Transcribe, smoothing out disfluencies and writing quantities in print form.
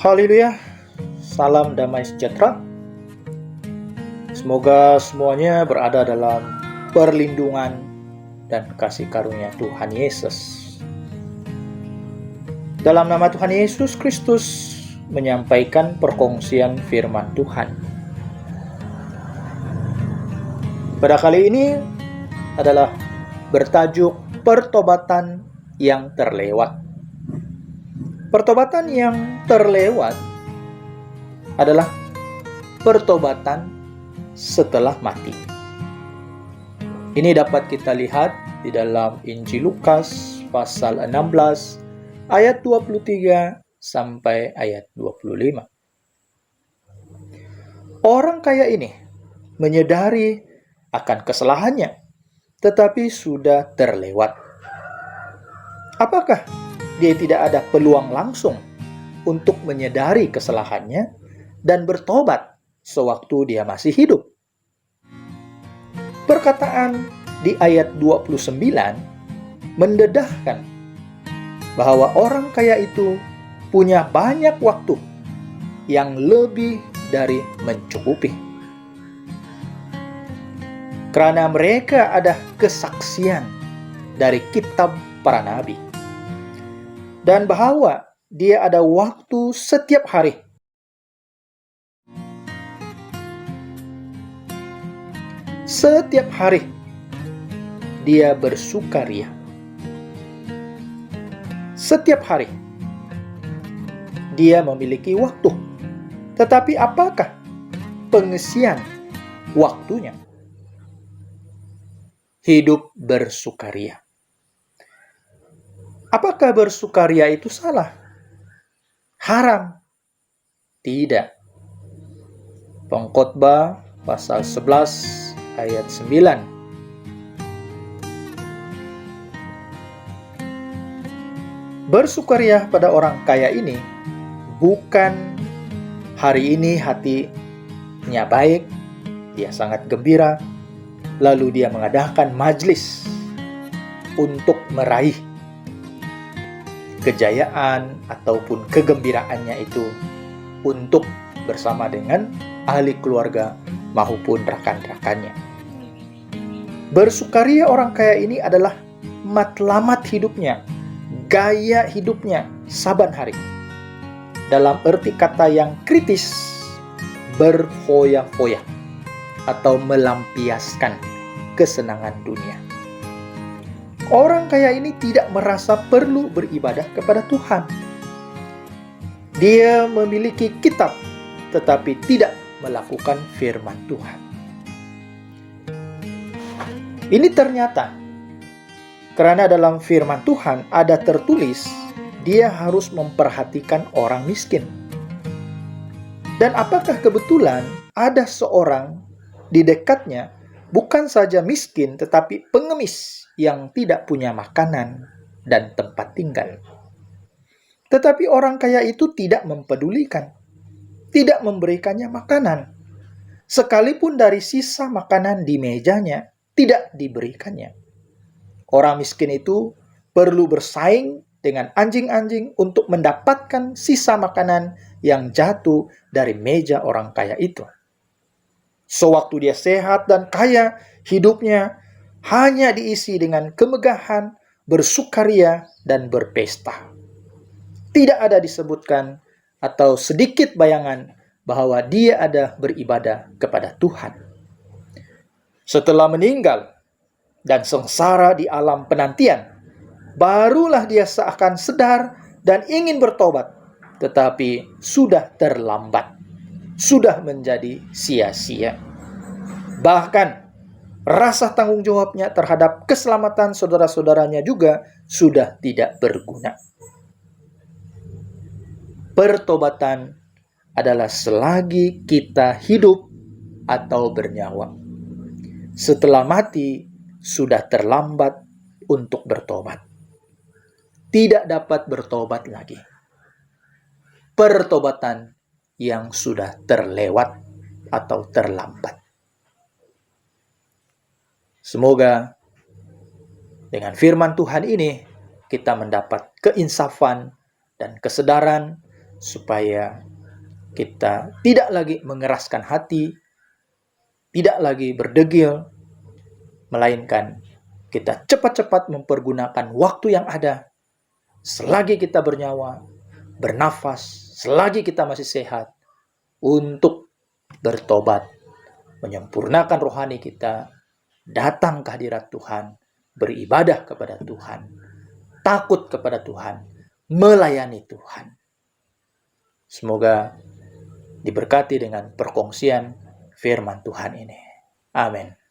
Haleluya, salam damai sejahtera. Semoga semuanya berada dalam perlindungan dan kasih karunia Tuhan Yesus. Dalam nama Tuhan Yesus Kristus menyampaikan perkongsian firman Tuhan. Pada kali ini adalah bertajuk pertobatan yang terlewat. Pertobatan yang terlewat adalah pertobatan setelah mati. Ini dapat kita lihat di dalam Injil Lukas pasal 16 ayat 23 sampai ayat 25. Orang kaya ini menyadari akan kesalahannya, tetapi sudah terlewat. Apakah dia tidak ada peluang langsung untuk menyadari kesalahannya dan bertobat sewaktu dia masih hidup? Perkataan di ayat 29 mendedahkan bahwa orang kaya itu punya banyak waktu yang lebih dari mencukupi. Karena mereka ada kesaksian dari kitab para nabi. Dan bahwa dia ada waktu setiap hari. Setiap hari dia bersukaria. Setiap hari dia memiliki waktu. Tetapi apakah pengisian waktunya? Hidup bersukaria. Apakah bersukaria itu salah? Haram? Tidak. Pengkhotbah pasal 11 ayat 9. Bersukaria pada orang kaya ini bukan hari ini hatinya baik, dia sangat gembira, lalu dia mengadakan majelis untuk meraih kejayaan ataupun kegembiraannya itu untuk bersama dengan ahli keluarga maupun rekan-rekannya. Bersukaria orang kaya ini adalah matlamat hidupnya, gaya hidupnya saban hari. Dalam arti kata yang kritis, berfoya-foya atau melampiaskan kesenangan dunia. Orang kaya ini tidak merasa perlu beribadah kepada Tuhan. Dia memiliki kitab, tetapi tidak melakukan firman Tuhan. Ini ternyata karena dalam firman Tuhan ada tertulis, dia harus memperhatikan orang miskin. Dan apakah kebetulan ada seorang di dekatnya bukan saja miskin, tetapi pengemis yang tidak punya makanan dan tempat tinggal. Tetapi orang kaya itu tidak mempedulikan, tidak memberikannya makanan. Sekalipun dari sisa makanan di mejanya, tidak diberikannya. Orang miskin itu perlu bersaing dengan anjing-anjing untuk mendapatkan sisa makanan yang jatuh dari meja orang kaya itu. Sewaktu dia sehat dan kaya, hidupnya hanya diisi dengan kemegahan, bersukaria, dan berpesta. Tidak ada disebutkan atau sedikit bayangan bahwa dia ada beribadah kepada Tuhan. Setelah meninggal dan sengsara di alam penantian, barulah dia seakan sadar dan ingin bertobat, tetapi sudah terlambat, sudah menjadi sia-sia. Bahkan rasa tanggung jawabnya terhadap keselamatan saudara-saudaranya juga sudah tidak berguna. Pertobatan adalah selagi kita hidup atau bernyawa. Setelah mati, sudah terlambat untuk bertobat. Tidak dapat bertobat lagi. Pertobatan yang sudah terlewat atau terlambat. Semoga dengan firman Tuhan ini kita mendapat keinsafan dan kesadaran supaya kita tidak lagi mengeraskan hati, tidak lagi berdegil, melainkan kita cepat-cepat mempergunakan waktu yang ada selagi kita bernyawa, bernafas, selagi kita masih sehat, untuk bertobat, menyempurnakan rohani kita, datang ke hadirat Tuhan, beribadah kepada Tuhan, takut kepada Tuhan, melayani Tuhan. Semoga diberkati dengan perkongsian firman Tuhan ini. Amin.